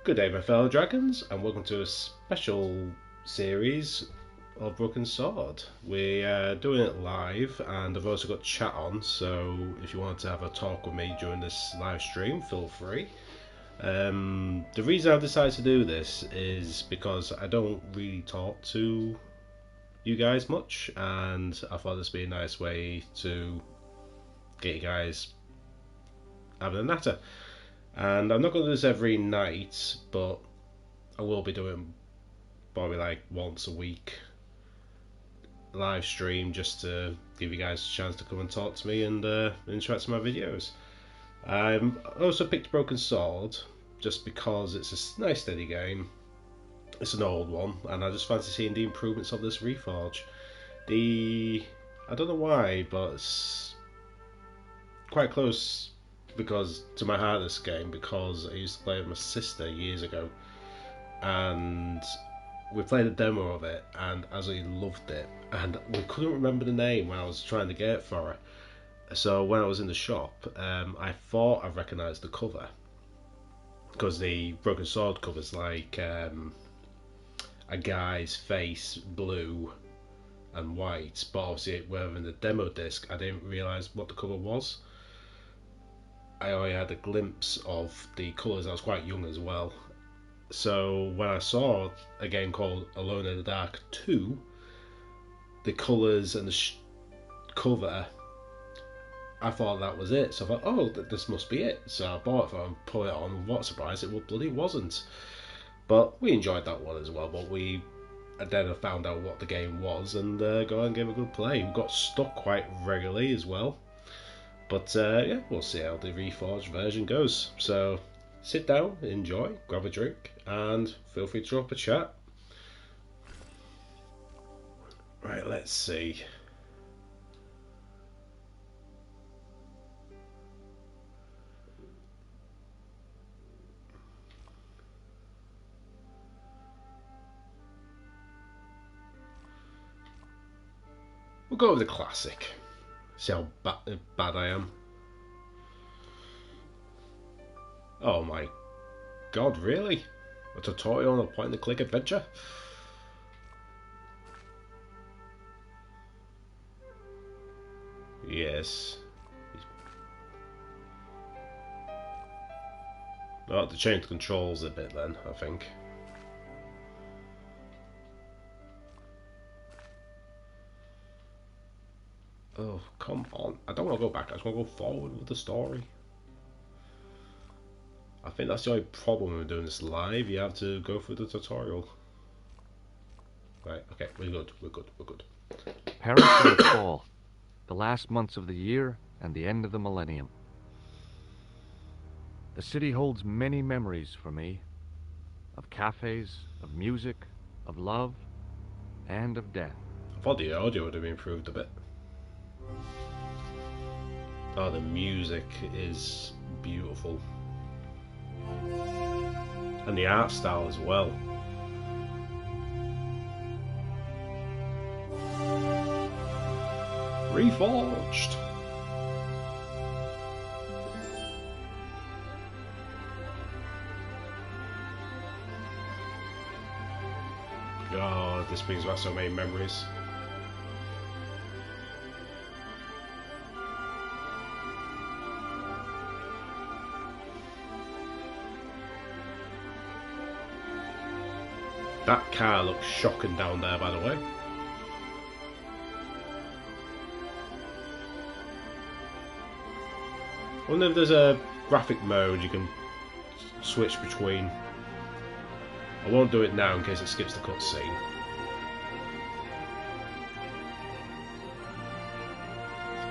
Good day, my fellow dragons, and welcome to a special series of Broken Sword. We're doing it live, and I've also got chat on, so if you want to have a talk with me during this live stream, feel free. The reason I've decided to do this is because I don't really talk to you guys much, and I thought this would be a nice way to get you guys having a natter. And I'm not going to do this every night, but I will be doing probably like once a week live stream just to give you guys a chance to come and talk to me and interact with my videos. I also picked Broken Sword just because it's a nice steady game. It's an old one, and I just fancy seeing the improvements of this Reforge. I don't know why, but it's quite close to my heart, this game, because I used to play with my sister years ago, and we played a demo of it and absolutely loved it, and we couldn't remember the name when I was trying to get it for her. So when I was in the shop, I thought I recognised the cover, because the Broken Sword cover's like a guy's face, blue and white, but obviously whether in the demo disc I didn't realise what the cover was. I only had a glimpse of the colours. I was quite young as well. So when I saw a game called Alone in the Dark 2, the colours and the cover, I thought that was it. So I thought, oh, this must be it. So I bought it for and put it on. What a surprise, it bloody wasn't. But we enjoyed that one as well. But then I found out what the game was and go and give it a good play. We got stuck quite regularly as well. But yeah, we'll see how the Reforged version goes. So sit down, enjoy, grab a drink, and feel free to drop a chat. Right, let's see. We'll go with the classic. See how bad I am. Oh my god, really? A tutorial on a point-and-click adventure? Yes. I'll have to change the controls a bit then, I think. Oh, come on. I don't want to go back. I just want to go forward with the story. I think that's the only problem with doing this live. You have to go through the tutorial. Right, okay, we're good. Paris in the fall. The last months of the year and the end of the millennium. The city holds many memories for me. Of cafes, of music, of love, and of death. I thought the audio would have improved a bit. Oh, the music is beautiful. And the art style as well. Reforged! God, this brings back so many memories. That car looks shocking down there, by the way. I wonder if there's a graphic mode you can switch between. I won't do it now in case it skips the cutscene.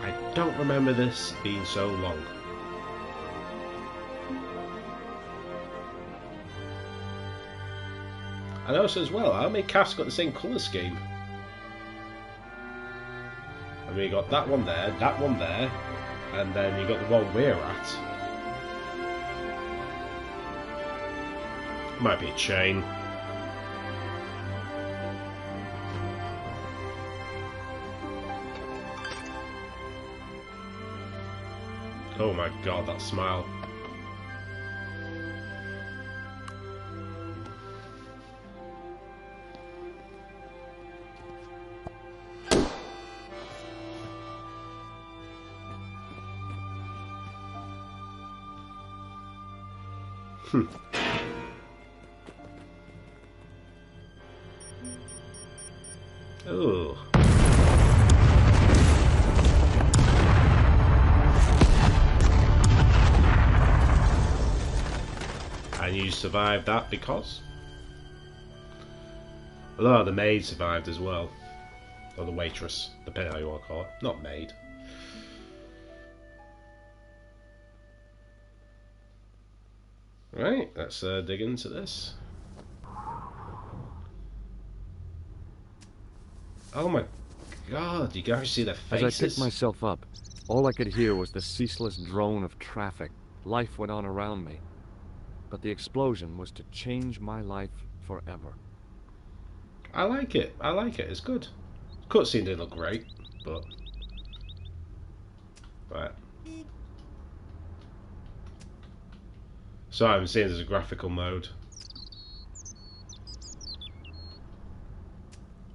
I don't remember this being so long. And also as well, how many cars got the same colour scheme? I mean, you got that one there, and then you got the one we're at. Might be a chain. Oh my god, that smile. Oh. And you survived that because? Although the maid survived as well. Or the waitress, depending how you want to call it. Not maid. Right, let's dig into this. Oh my god, you can actually see their faces. As I picked myself up, all I could hear was the ceaseless drone of traffic. Life went on around me. But the explosion was to change my life forever. I like it. I like it. It's good. Cutscene didn't look great, but... Right. So I'm seeing there's a graphical mode.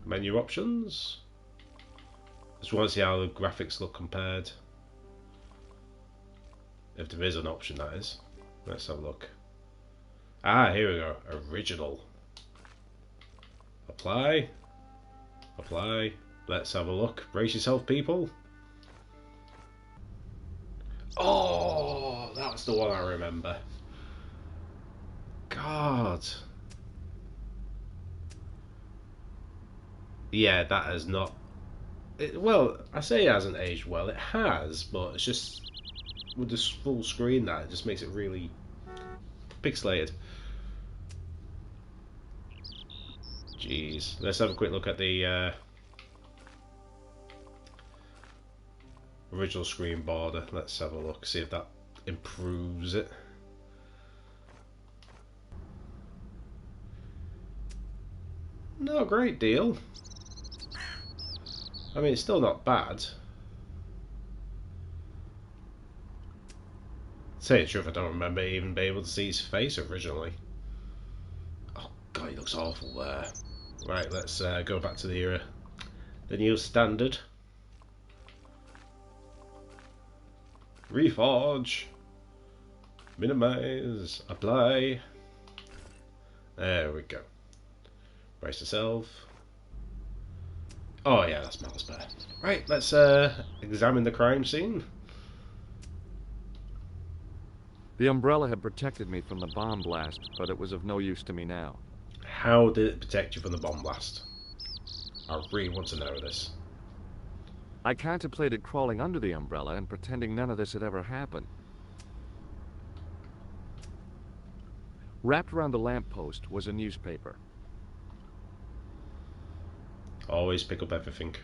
Menu options. Just want to see how the graphics look compared. If there is an option, that is. Let's have a look. Ah, here we go. Original. Apply. Apply. Let's have a look. Brace yourself, people. Oh, that's the one I remember. God. Yeah, that has not... well, I say it hasn't aged well. It has, but it's just... with this full screen, that it just makes it really pixelated. Jeez. Let's have a quick look at the original screen border. Let's have a look, see if that improves it. Not a great deal. I mean, it's still not bad. To tell you the truth, I don't remember even being able to see his face originally. Oh god, he looks awful there. Right, let's go back to the new standard. Reforge. Minimize. Apply. There we go. Brace yourself. Oh yeah, that's miles better. Right, let's examine the crime scene. The umbrella had protected me from the bomb blast, but it was of no use to me now. How did it protect you from the bomb blast? I really want to know this. I contemplated crawling under the umbrella and pretending none of this had ever happened. Wrapped around the lamppost was a newspaper. Always pick up everything.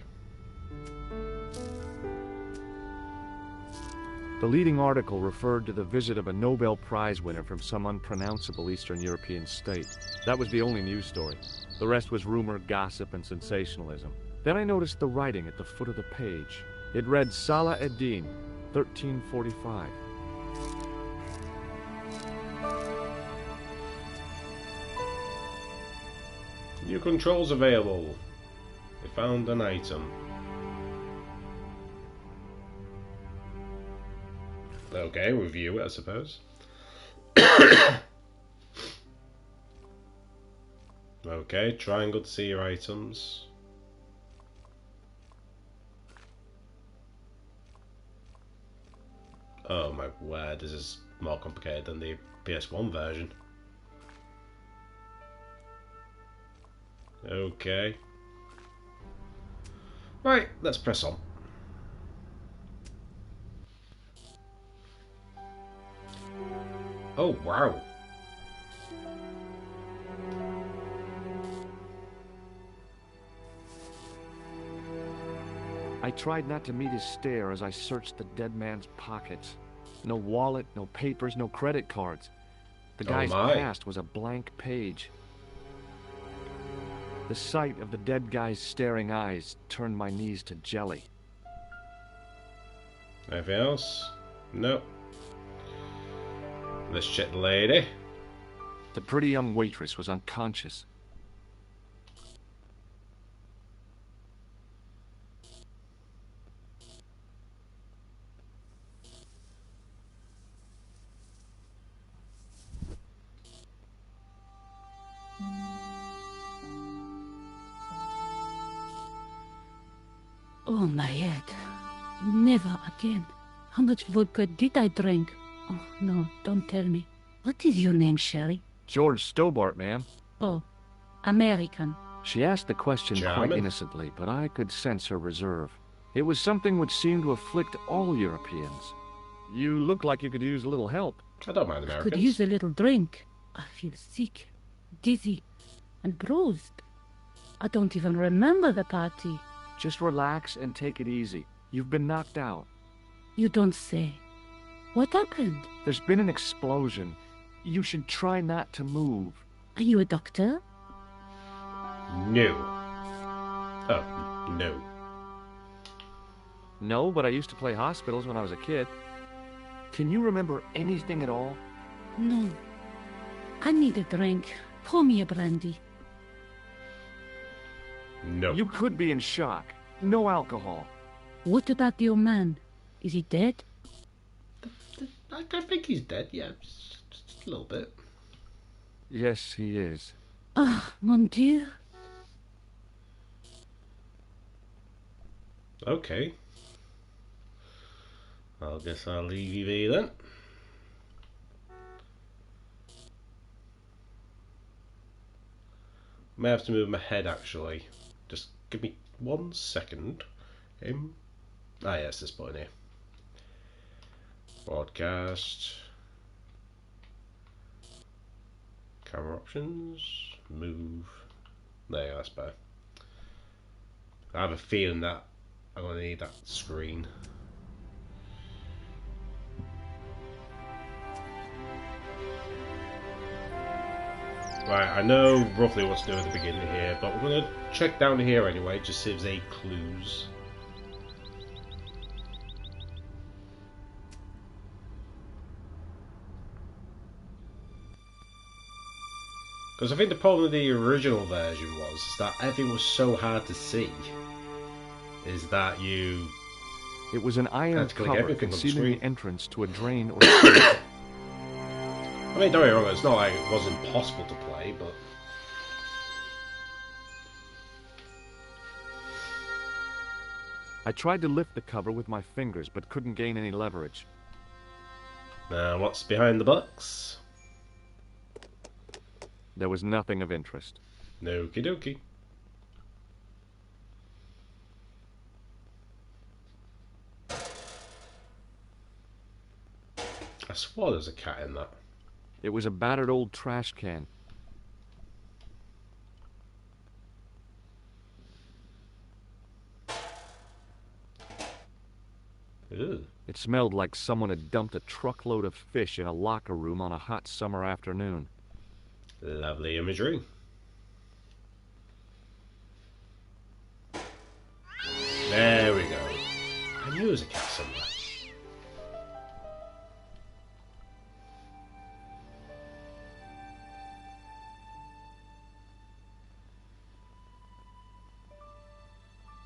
The leading article referred to the visit of a Nobel Prize winner from some unpronounceable Eastern European state. That was the only news story. The rest was rumor, gossip, and sensationalism. Then I noticed the writing at the foot of the page. It read Salah ad-Din, 1345. New controls available. We found an item. Okay, review it, I suppose. Okay, triangle to see your items. Oh my word, this is more complicated than the PS1 version. Okay. Right, let's press on. Oh wow. I tried not to meet his stare as I searched the dead man's pockets. No wallet, no papers, no credit cards. The guy's past was a blank page. The sight of the dead guy's staring eyes turned my knees to jelly. Anything else? Nope. Let's check the lady. The pretty young waitress was unconscious. Oh, my head. Never again. How much vodka did I drink? Oh, no, don't tell me. What is your name, Sherry? George Stobart, ma'am. Oh, American. She asked the question quite German. innocently, but I could sense her reserve. It was something which seemed to afflict all Europeans. You look like you could use a little help. I don't mind I Americans. could use a little drink. I feel sick, dizzy, and bruised. I don't even remember the party. Just relax and take it easy. You've been knocked out. You don't say. What happened? There's been an explosion. You should try not to move. Are you a doctor? No. Oh, no. No, but I used to play hospitals when I was a kid. Can you remember anything at all? No. I need a drink. Pour me a brandy. No. You could be in shock. No alcohol. What about your man? Is he dead? I don't think he's dead yet. Just a little bit. Yes, he is. Ah, mon Dieu. Okay. I guess I'll leave you be then. May have to move my head actually. Just give me 1 second. Yes, this button here. Broadcast. Camera options. Move. There you go, that's better. I have a feeling that I'm going to need that screen. Right, I know roughly what to do at the beginning here, but we're going to check down here anyway, just see if there's any clues. Because I think the problem with the original version was that everything was so hard to see. Is that you... It was an iron had to click cover everything on the concealing the screen. entrance to a drain or street. I mean, don't get me wrong, it's not like it was impossible to play, but... I tried to lift the cover with my fingers, but couldn't gain any leverage. Now, what's behind the box? There was nothing of interest. Okie dokie. I swore there's a cat in that. It was a battered old trash can. Ew. It smelled like someone had dumped a truckload of fish in a locker room on a hot summer afternoon. Lovely imagery. There we go. I knew there was a cat somewhere.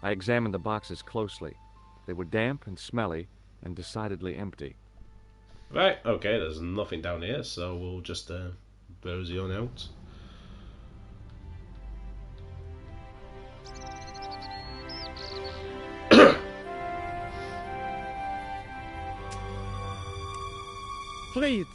I examined the boxes closely. They were damp and smelly and decidedly empty. Right, okay, there's nothing down here, so we'll just mosey on out. Please,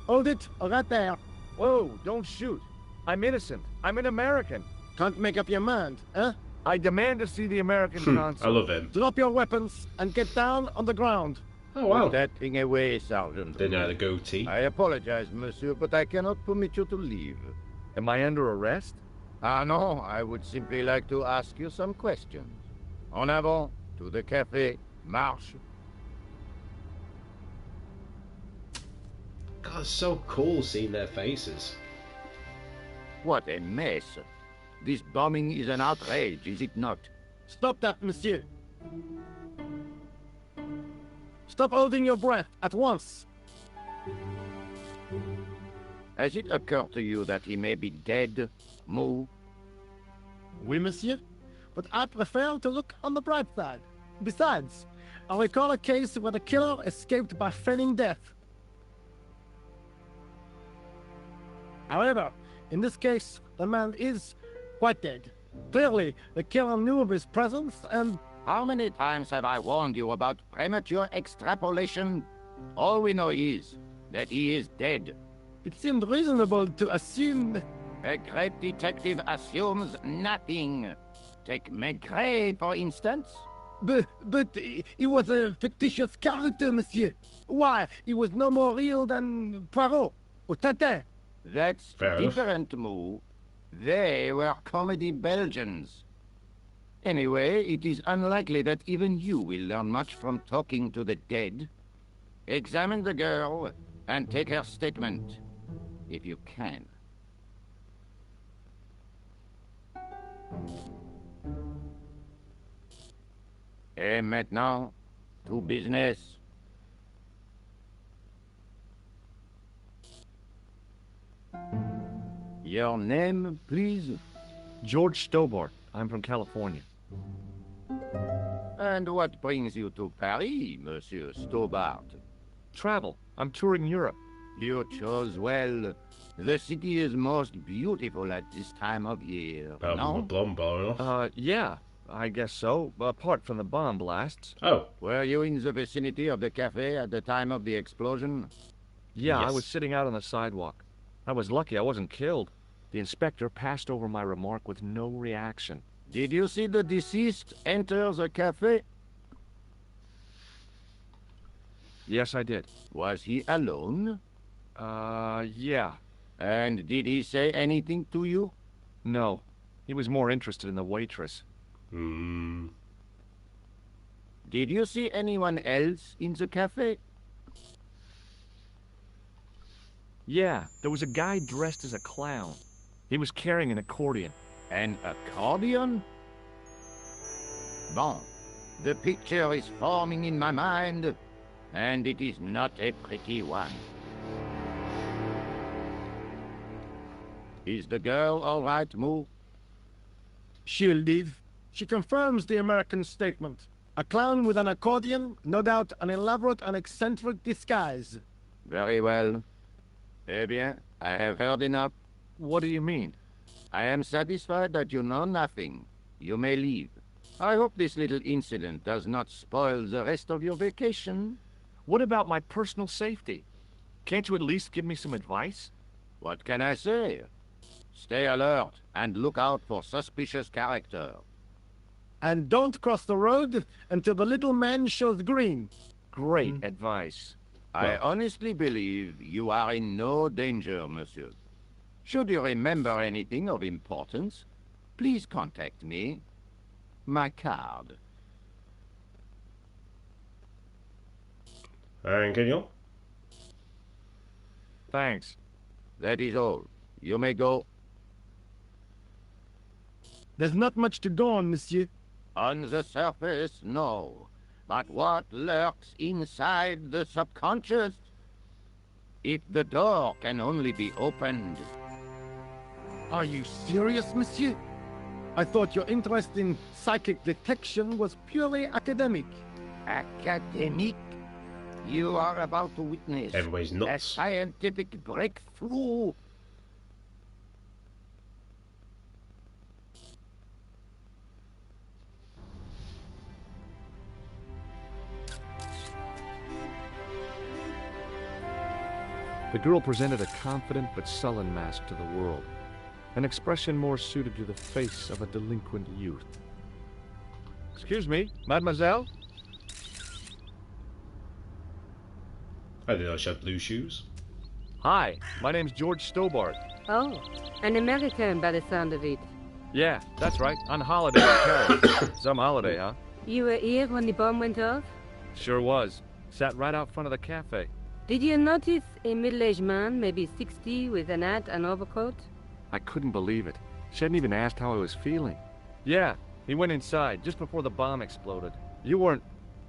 hold it right there. Whoa, don't shoot. I'm innocent. I'm an American. Can't make up your mind, eh? I demand to see the American I consul. love him. Drop your weapons and get down on the ground. Oh wow. Put that thing away, Sergeant. Didn't have the goatee. I apologize, monsieur, but I cannot permit you to leave. Am I under arrest? Ah, no, I would simply like to ask you some questions. En avant, to the café, marche. God, it's so cool seeing their faces. What a mess. This bombing is an outrage, is it not? Stop that, monsieur. Stop holding your breath at once. Has it occurred to you that he may be dead, Mou? Oui, monsieur. But I prefer to look on the bright side. Besides, I recall a case where the killer escaped by feigning death. However, in this case, the man is quite dead. Clearly, the killer knew of his presence and How many times have I warned you about premature extrapolation? All we know is that he is dead. It seemed reasonable to assume... A great detective assumes nothing. Take Maigret, for instance. But he was a fictitious character, monsieur. Why, he was no more real than Poirot or Tintin. That's Fair enough. different, Moo. They were comedy Belgians. Anyway, it is unlikely that even you will learn much from talking to the dead. Examine the girl and take her statement, if you can. Et maintenant, to business. Your name, please? George Stobart. I'm from California. And what brings you to Paris, Monsieur Stobart? Travel. I'm touring Europe. You chose well. The city is most beautiful at this time of year, no? Blonde enough. Yeah, I guess so. Apart from the bomb blasts. Oh, Were you in the vicinity of the cafe at the time of the explosion? Yeah, I Yes. was sitting out on the sidewalk. I was lucky I wasn't killed. The inspector passed over my remark with no reaction. Did you see the deceased enter the cafe? Yes, I did. Was he alone? Yeah. And did he say anything to you? No. He was more interested in the waitress. Did you see anyone else in the cafe? Yeah, there was a guy dressed as a clown. He was carrying an accordion. An accordion? Bon, the picture is forming in my mind, and it is not a pretty one. Is the girl all right, Moo? She'll live. She confirms the American statement. A clown with an accordion, no doubt an elaborate and eccentric disguise. Very well. Eh bien, I have heard enough. What do you mean? I am satisfied that you know nothing. You may leave. I hope this little incident does not spoil the rest of your vacation. What about my personal safety? Can't you at least give me some advice? What can I say? Stay alert and look out for suspicious character. And don't cross the road until the little man shows green. Great advice. I honestly believe you are in no danger, monsieur. Should you remember anything of importance, please contact me. My card. and carry on. Thanks. That is all. You may go. There's not much to go on, monsieur. On the surface, no. But what lurks inside the subconscious? If the door can only be opened. Are you serious, monsieur? I thought your interest in psychic detection was purely academic. Academic? You are about to witness Everybody's a nuts. scientific breakthrough. The girl presented a confident but sullen mask to the world, an expression more suited to the face of a delinquent youth. Excuse me, mademoiselle? I didn't know she had blue shoes. Hi, my name's George Stobart. Oh, an American by the sound of it. Yeah, that's right, on holiday in Paris. Some holiday, huh? You were here when the bomb went off? Sure was. Sat right out front of the cafe. Did you notice a middle-aged man, maybe 60, with an hat and overcoat? I couldn't believe it. She hadn't even asked how I was feeling. Yeah, he went inside just before the bomb exploded. You weren't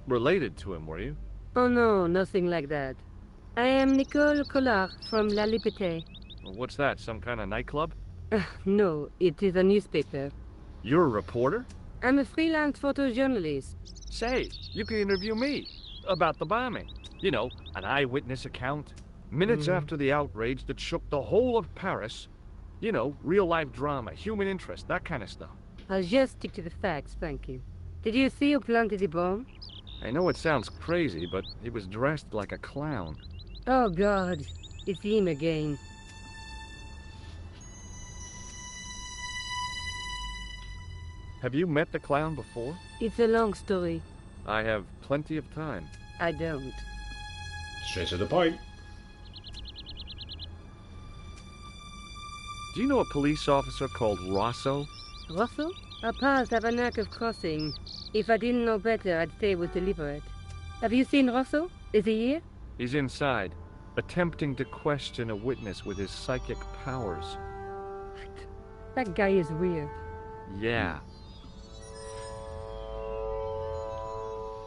related to him, were you? Oh no, nothing like that. I am Nicole Collard from La Liberté. Well, what's that, some kind of nightclub? No, it is a newspaper. You're a reporter? I'm a freelance photojournalist. Say, you can interview me about the bombing. You know, an eyewitness account. Minutes after the outrage that shook the whole of Paris. You know, real-life drama, human interest, that kind of stuff. I'll just stick to the facts, thank you. Did you see who planted the bomb? I know it sounds crazy, but he was dressed like a clown. Oh God, it's him again. Have you met the clown before? It's a long story. I have plenty of time. I don't. Straight to the point. Do you know a police officer called Rosso? Rosso? Our paths have a knack of crossing. If I didn't know better, I'd say it was deliberate. Have you seen Rosso? Is he here? He's inside, attempting to question a witness with his psychic powers. That guy is weird. Yeah.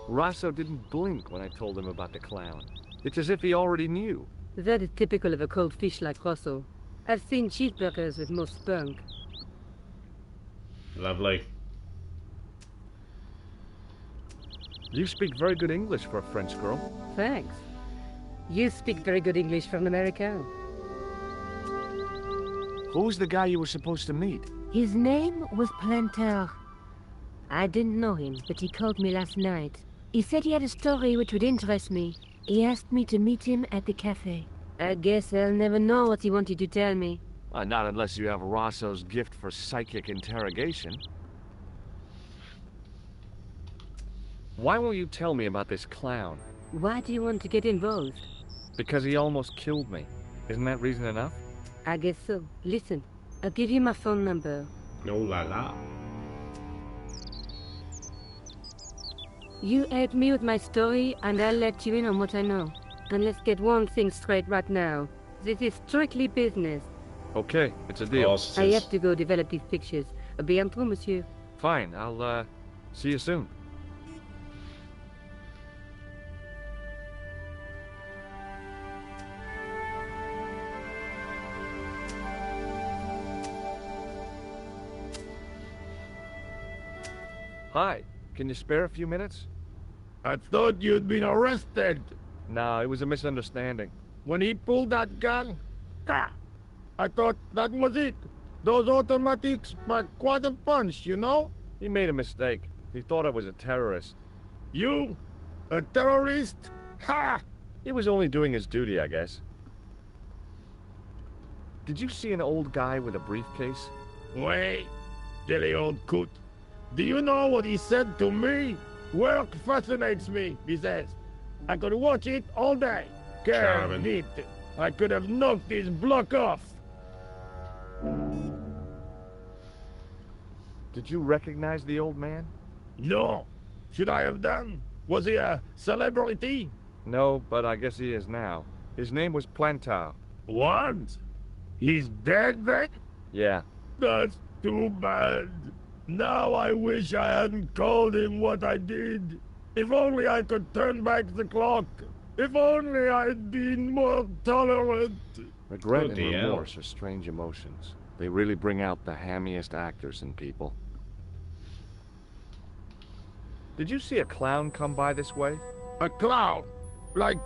Rosso didn't blink when I told him about the clown. It's as if he already knew. That is typical of a cold fish like Rosso. I've seen cheeseburgers with more spunk. Lovely. You speak very good English for a French girl. Thanks. You speak very good English for an American. Who's the guy you were supposed to meet? His name was Planter. I didn't know him, but he called me last night. He said he had a story which would interest me. He asked me to meet him at the cafe. I guess I'll never know what he wanted to tell me. Not unless you have Rosso's gift for psychic interrogation. Why won't you tell me about this clown? Why do you want to get involved? Because he almost killed me. Isn't that reason enough? I guess so. Listen, I'll give you my phone number. No la la. You help me with my story, and I'll let you in on what I know. And let's get one thing straight right now. This is strictly business. Okay, it's a Of deal. course it I is. have to go develop these pictures. À bientôt, monsieur. Fine, I'll, see you soon. Hi, can you spare a few minutes? I thought you'd been arrested. No, it was a misunderstanding. When he pulled that gun, I thought that was it. Those automatics pack quite a punch, you know? He made a mistake. He thought I was a terrorist. You? A terrorist? Ha! He was only doing his duty, I guess. Did you see an old guy with a briefcase? Wait, silly old coot. Do you know what he said to me? Work fascinates me, he says. I could watch it all day. Charming. Neat. I could have knocked his block off. Did you recognize the old man? No. Should I have done? Was he a celebrity? No, but I guess he is now. His name was Plantar. What? He's dead then? Yeah. That's too bad. Now I wish I hadn't called him what I did. If only I could turn back the clock. If only I'd been more tolerant. Regret and Bloody hell. remorse are strange emotions. They really bring out the hammiest actors in people. Did you see a clown come by this way? A clown? Like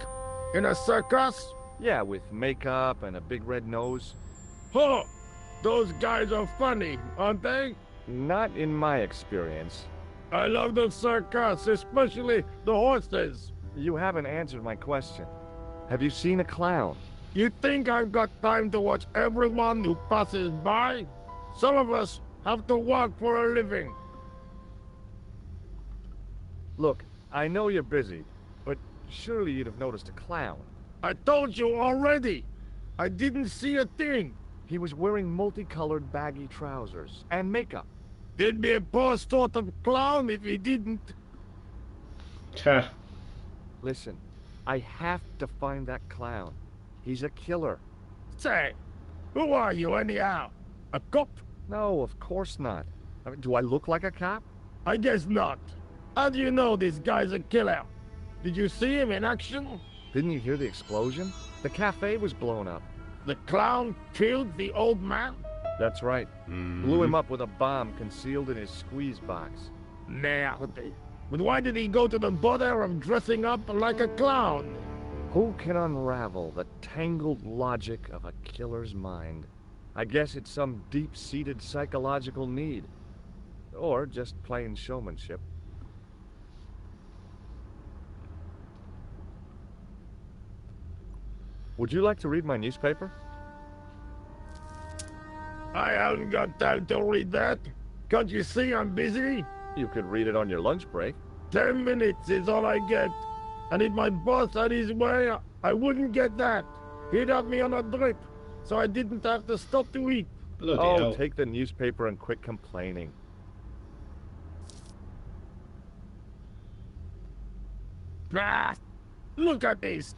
in a circus? Yeah, with makeup and a big red nose. Huh! Those guys are funny, aren't they? Not in my experience. I love the circus, especially the horses. You haven't answered my question. Have you seen a clown? You think I've got time to watch everyone who passes by? Some of us have to work for a living. Look, I know you're busy, but surely you'd have noticed a clown. I told you already. I didn't see a thing. He was wearing multicolored baggy trousers and makeup. He'd be a poor sort of clown if he didn't. Heh. Listen, I have to find that clown. He's a killer. Say, who are you anyhow? A cop? No, of course not. I mean, do I look like a cop? I guess not. How do you know this guy's a killer? Did you see him in action? Didn't you hear the explosion? The cafe was blown up. The clown killed the old man? That's right. Blew him up with a bomb concealed in his squeeze box. Merde. But why did he go to the bother of dressing up like a clown? Who can unravel the tangled logic of a killer's mind? I guess it's some deep-seated psychological need. Or just plain showmanship. Would you like to read my newspaper? I haven't got time to read that. Can't you see I'm busy? You could read it on your lunch break. 10 minutes is all I get. And if my boss had his way, I wouldn't get that. He'd have me on a drip, so I didn't have to stop to eat. Bloody Oh, hell. take the newspaper and quit complaining. Ah, look at this.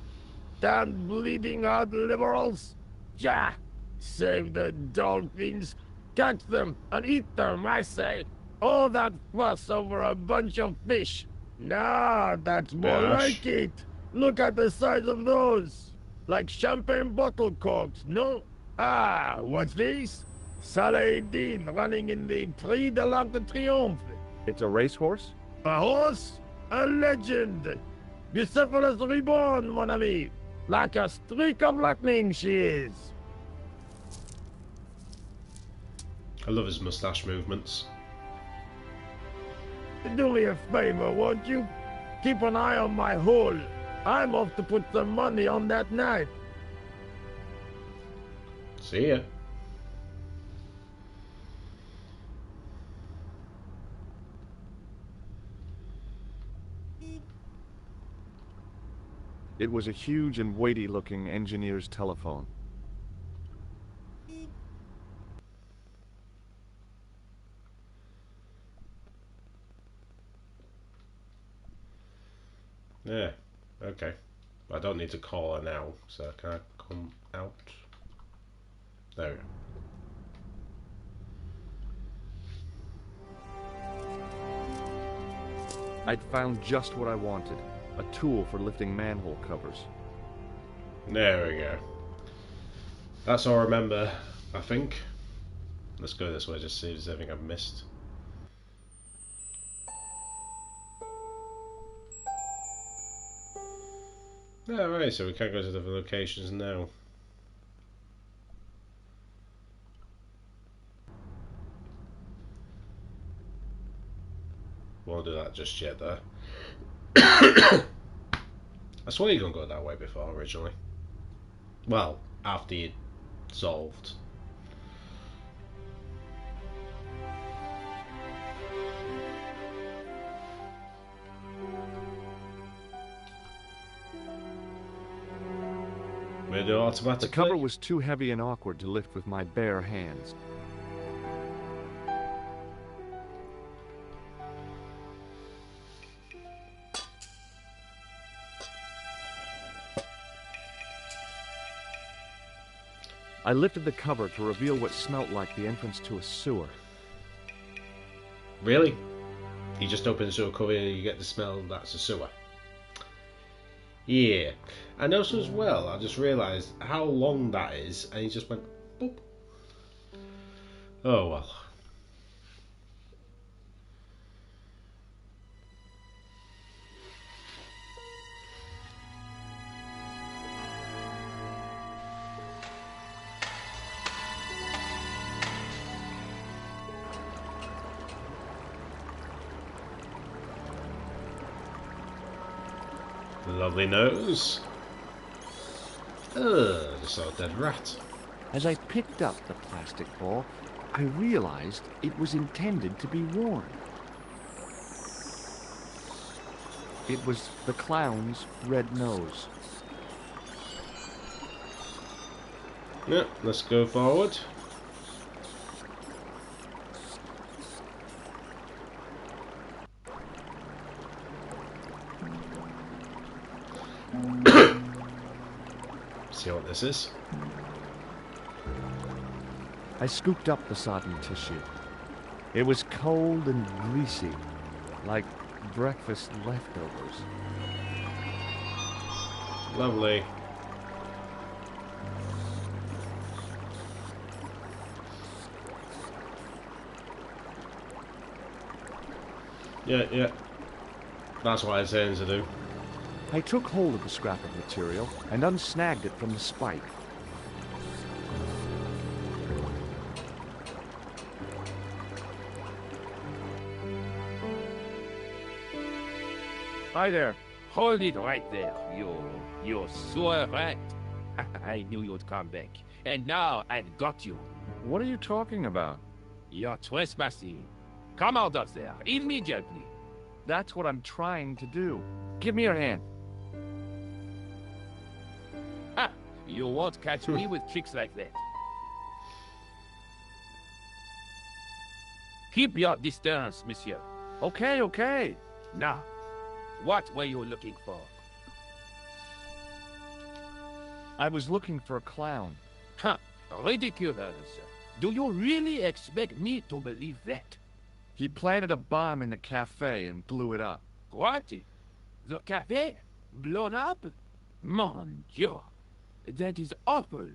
Damn bleeding heart liberals. Ja, save the dolphins. Catch them and eat them, I say. All that fuss over a bunch of fish. Nah, that's more Gosh. like it. Look at the size of those. Like champagne bottle corks, no? Ah, what's this? Saladin running in the Prix de l'Arc de Triomphe. It's a racehorse? A horse? A legend. Bucephalus reborn, mon ami. Like a streak of lightning she is. I love his moustache movements. Do me a favor, won't you? Keep an eye on my hole. I'm off to put some money on that knife. See ya. It was a huge and weighty-looking engineer's telephone. Yeah, okay. I don't need to call her now, so can I come out? There we go. I'd found just what I wanted. A tool for lifting manhole covers. There we go. That's all I remember, I think. Let's go this way, just see if there's anything I've missed. Yeah, right, so we can go to different locations now. Won't do that just yet, though. I swear you couldn't go that way before, originally. Well, after you solved. We do automatically. The cover was too heavy and awkward to lift with my bare hands. I lifted the cover to reveal what smelt like the entrance to a sewer. Really? You just open the sewer cover and you get the smell that's a sewer. Yeah. I noticed as well, I just realised how long that is, and he just went boop. Oh well. Lovely nose. Ugh, just saw a dead rat. As I picked up the plastic ball, I realized it was intended to be worn. It was the clown's red nose. Yeah, let's go forward. See what this is. I scooped up the sodden tissue. It was cold and greasy, like breakfast leftovers. Lovely. Yeah. That's what I was saying to do. I took hold of the scrap of material and unsnagged it from the spike. Hi there. Hold it right there, you sewer rat. I knew you'd come back. And now I've got you. What are you talking about? You're trespassing. Come out of there, immediately. That's what I'm trying to do. Give me your hand. Ha! You won't catch me with tricks like that. Keep your distance, monsieur. Okay, okay. Now, what were you looking for? I was looking for a clown. Huh, ridiculous. Do you really expect me to believe that? He planted a bomb in the cafe and blew it up. What? The cafe? Blown up? Mon Dieu. That is awful.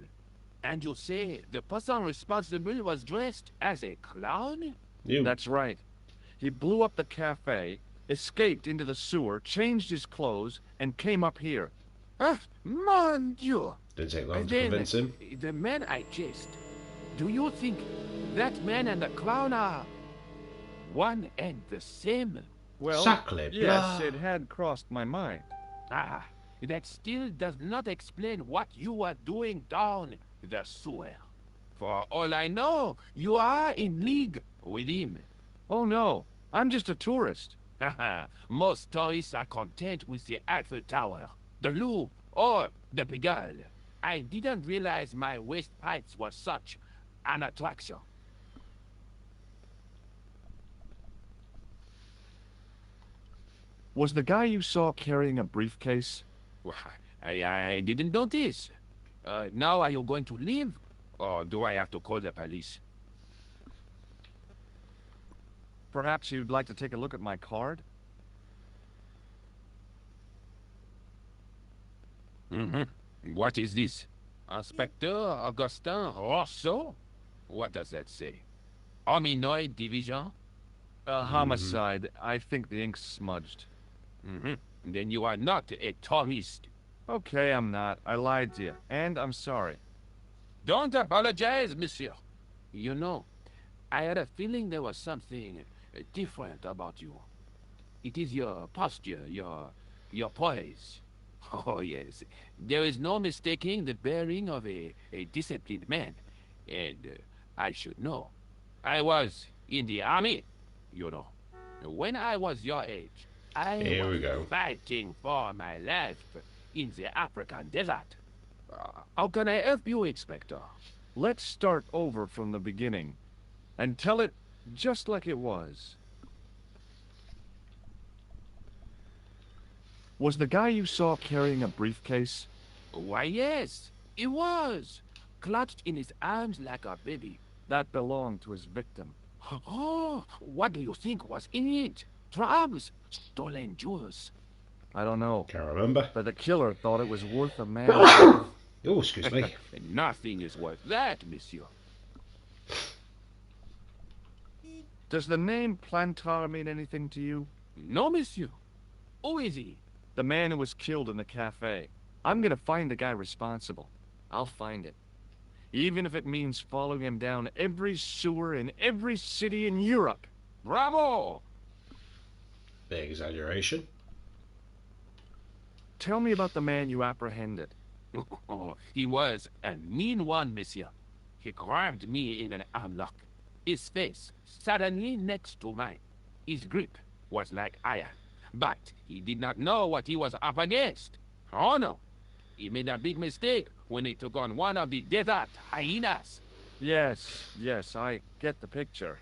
And you say the person responsible was dressed as a clown? You. That's right. He blew up the cafe, escaped into the sewer, changed his clothes, and came up here. Ah, mon Dieu. Didn't take long to Then, convince him. the man I chased. Do you think that man and the clown are one and the same? Well, Sacre yes, bleu. it had crossed my mind. Ah, that still does not explain what you are doing down the sewer. For all I know, you are in league with him. Oh no, I'm just a tourist. Most tourists are content with the Eiffel Tower, the Louvre, or the Pigalle. I didn't realize my waste pipes were such an attraction. Was the guy you saw carrying a briefcase? Well, I didn't notice. Now are you going to leave? Or do I have to call the police? Perhaps you'd like to take a look at my card? Mm-hmm. What is this? Inspector Augustin Rousseau? What does that say? Hominoid Division? Homicide. I think the ink's smudged. Mm-hmm. Then you are not a tourist. Okay, I'm not. I lied to you. And I'm sorry. Don't apologize, monsieur. You know, I had a feeling there was something different about you. It is your posture, your poise. Oh, yes. There is no mistaking the bearing of a disciplined man. And I should know. I was in the army, you know. When I was your age, I was fighting for my life in the African desert. How can I help you, Inspector? Let's start over from the beginning. And tell it just like it was. Was the guy you saw carrying a briefcase? Why, yes, he was. Clutched in his arms like a baby. That belonged to his victim. Oh, what do you think was in it? Drugs? Stolen jewels? I don't know. Can't remember. But the killer thought it was worth a man. Oh, excuse me. Nothing is worth that, monsieur. Does the name Plantar mean anything to you? No, monsieur. Who is he? The man who was killed in the cafe. I'm gonna find the guy responsible. I'll find it. Even if it means following him down every sewer in every city in Europe. Bravo! Big exaggeration. Tell me about the man you apprehended. Oh, he was a mean one, monsieur. He grabbed me in an armlock. His face suddenly next to mine. His grip was like iron. But he did not know what he was up against. Oh no. He made a big mistake when he took on one of the desert hyenas. Yes, I get the picture.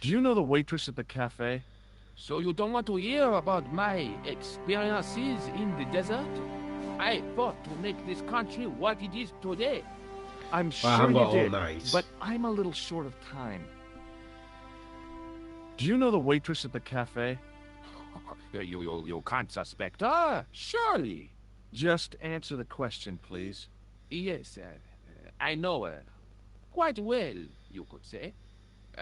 Do you know the waitress at the cafe? So you don't want to hear about my experiences in the desert? I fought to make this country what it is today. I'm sure I haven't you got all did, night. but I'm a little short of time. Do you know the waitress at the cafe? You can't suspect her, surely. Just answer the question, please. Yes, I know her. Quite well, you could say.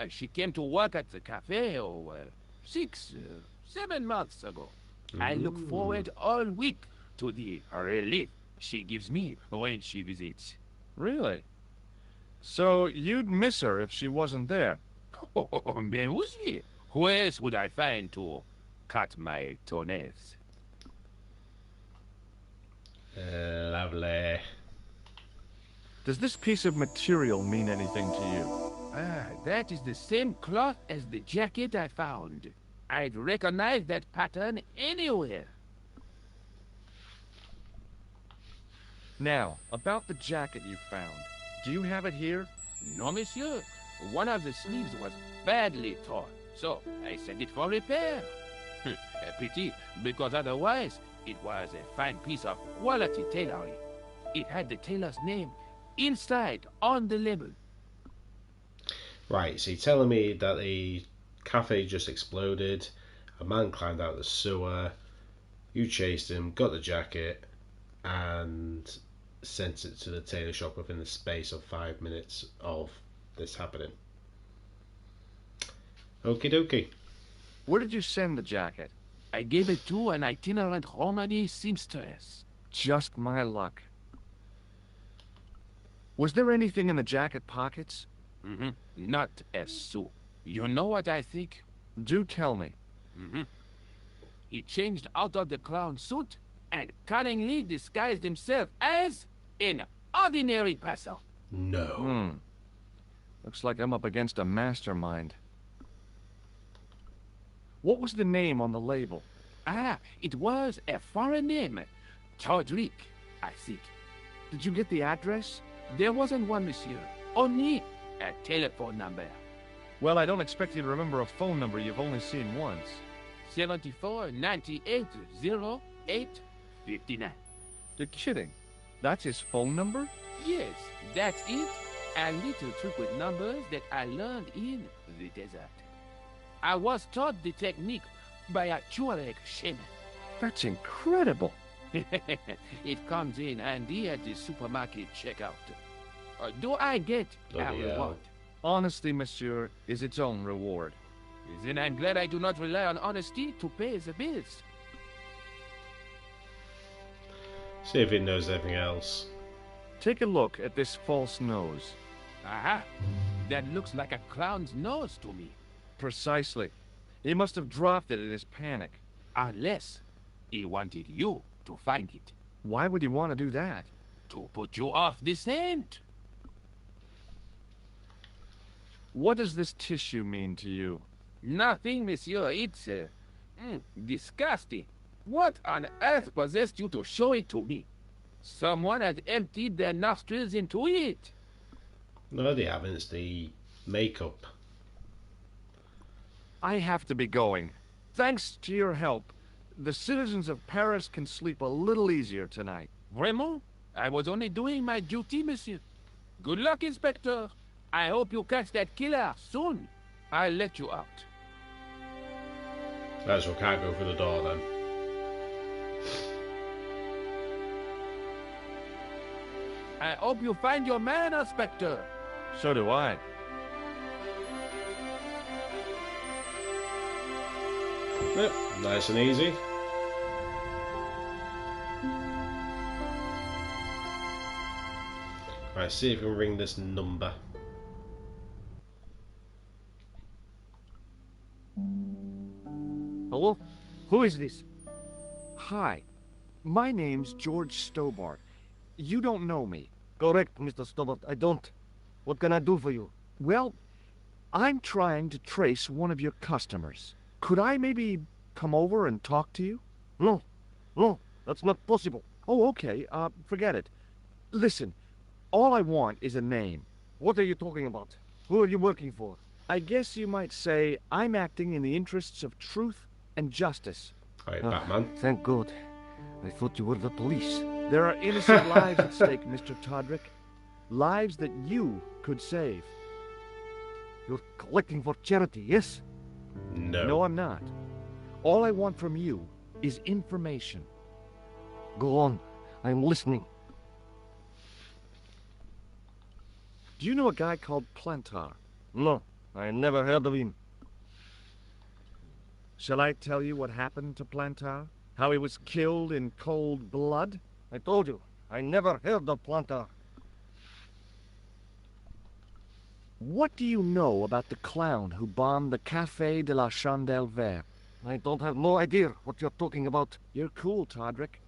She came to work at the cafe 6, 7 months ago. I look forward all week to the relief she gives me when she visits. Really? So you'd miss her if she wasn't there? Oh, mais oui. Who else would I find to cut my toenails? Lovely. Does this piece of material mean anything to you? Ah, that is the same cloth as the jacket I found. I'd recognize that pattern anywhere. Now, about the jacket you found. Do you have it here? No, monsieur. One of the sleeves was badly torn, so I sent it for repair. A pity, because otherwise it was a fine piece of quality tailoring. It had the tailor's name inside on the label. Right, so you're telling me that the cafe just exploded, a man climbed out the sewer, you chased him, got the jacket, and sent it to the tailor shop within the space of 5 minutes of this happening. Okie dokie. Where did you send the jacket? I gave it to an itinerant Romani seamstress. Just my luck. Was there anything in the jacket pockets? Not a sou. You know what I think? Do tell me. He changed out of the clown suit and cunningly disguised himself as an ordinary person. No. Looks like I'm up against a mastermind. What was the name on the label? Ah, it was a foreign name. Todrick, I think. Did you get the address? There wasn't one, monsieur. Only a telephone number. Well, I don't expect you to remember a phone number you've only seen once. 74 98 08 59. You're kidding. That's his phone number? Yes, that's it. A little trick with numbers that I learned in the desert. I was taught the technique by a Tuareg shaman. That's incredible. It comes in handy at the supermarket checkout. Do I get a reward? Honesty, monsieur, is its own reward. Then I'm glad I do not rely on honesty to pay the bills. See if he knows anything else. Take a look at this false nose. Aha! That looks like a clown's nose to me. Precisely. He must have dropped it in his panic. Unless he wanted you to find it. Why would he want to do that? To put you off the scent. What does this tissue mean to you? Nothing, monsieur. It's disgusting. What on earth possessed you to show it to me? Someone has emptied their nostrils into it. No, they haven't. It's the makeup. I have to be going. Thanks to your help, the citizens of Paris can sleep a little easier tonight. Vraiment? I was only doing my duty, monsieur. Good luck, Inspector. I hope you catch that killer soon. I'll let you out. That's what can't go through the door then. I hope you find your man, Inspector. So do I. Yep, nice and easy. Right, see if we can ring this number. Hello? Who is this? Hi. My name's George Stobart. You don't know me. Correct, Mr. Stobart. I don't. What can I do for you? Well, I'm trying to trace one of your customers. Could I maybe come over and talk to you? No. No, that's not possible. Oh, okay. Forget it. Listen, all I want is a name. What are you talking about? Who are you working for? I guess you might say I'm acting in the interests of truth and justice. Alright, Batman. Thank God. I thought you were the police. There are innocent lives at stake, Mr. Todrick. Lives that you could save. You're collecting for charity, yes? No. No, I'm not. All I want from you is information. Go on. I'm listening. Do you know a guy called Plantar? No, I never heard of him. Shall I tell you what happened to Plantar? How he was killed in cold blood? I told you, I never heard of Plantar. What do you know about the clown who bombed the Café de la Chandelle Verte? I don't have no idea what you're talking about. You're cool, Todrick.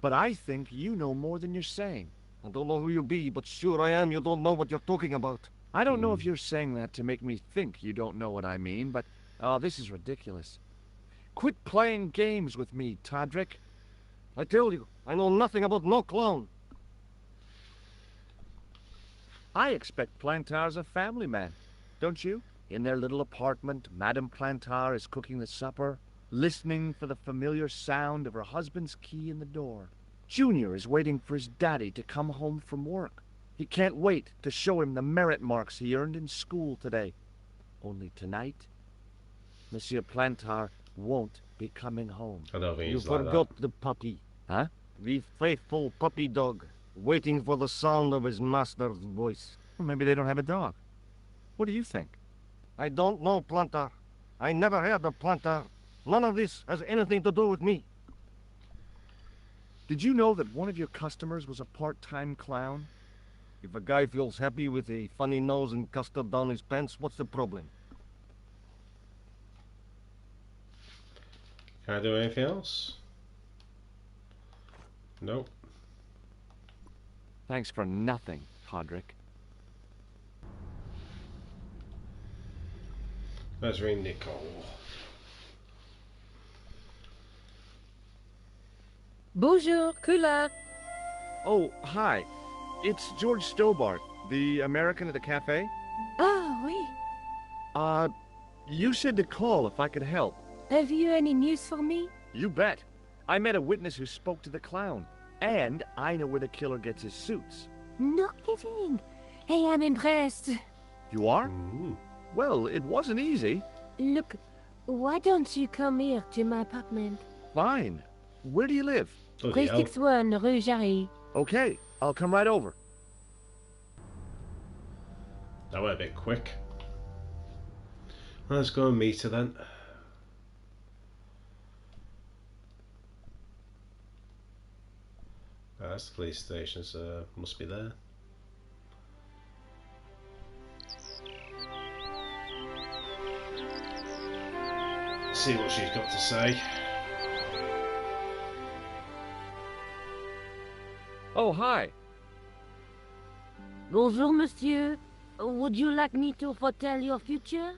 But I think you know more than you're saying. I don't know who you be, but sure I am you don't know what you're talking about. I don't know if you're saying that to make me think you don't know what I mean, but... Oh, this is ridiculous. Quit playing games with me, Todrick. I tell you, I know nothing about no clown. I expect Plantar's a family man, don't you? In their little apartment, Madame Plantar is cooking the supper, listening for the familiar sound of her husband's key in the door. Junior is waiting for his daddy to come home from work. He can't wait to show him the merit marks he earned in school today. Only tonight, Monsieur Plantar won't be coming home. I don't think You he's like forgot the puppy. Huh? The faithful puppy dog, waiting for the sound of his master's voice. Or maybe they don't have a dog. What do you think? I don't know, Plantar. I never heard of Plantar. None of this has anything to do with me. Did you know that one of your customers was a part-time clown? If a guy feels happy with a funny nose and custard down his pants, what's the problem? Can I do anything else? Nope. Thanks for nothing, Todrick. Let's ring Nicole. Bonjour, Kula. Oh, hi. It's George Stobart, the American at the cafe. Ah, oui. You said to call if I could help. Have you any news for me? You bet. I met a witness who spoke to the clown. And I know where the killer gets his suits. No kidding. Hey, I'm impressed. You are? Ooh. Well, it wasn't easy. Look, why don't you come here to my apartment? Fine. Where do you live? Bloody hell. 361 Rue Jarry. Okay, I'll come right over. That went a bit quick. Let's go and meet her then. That's the police station, so must be there. See what she's got to say. Oh, hi. Bonjour, monsieur. Would you like me to foretell your future?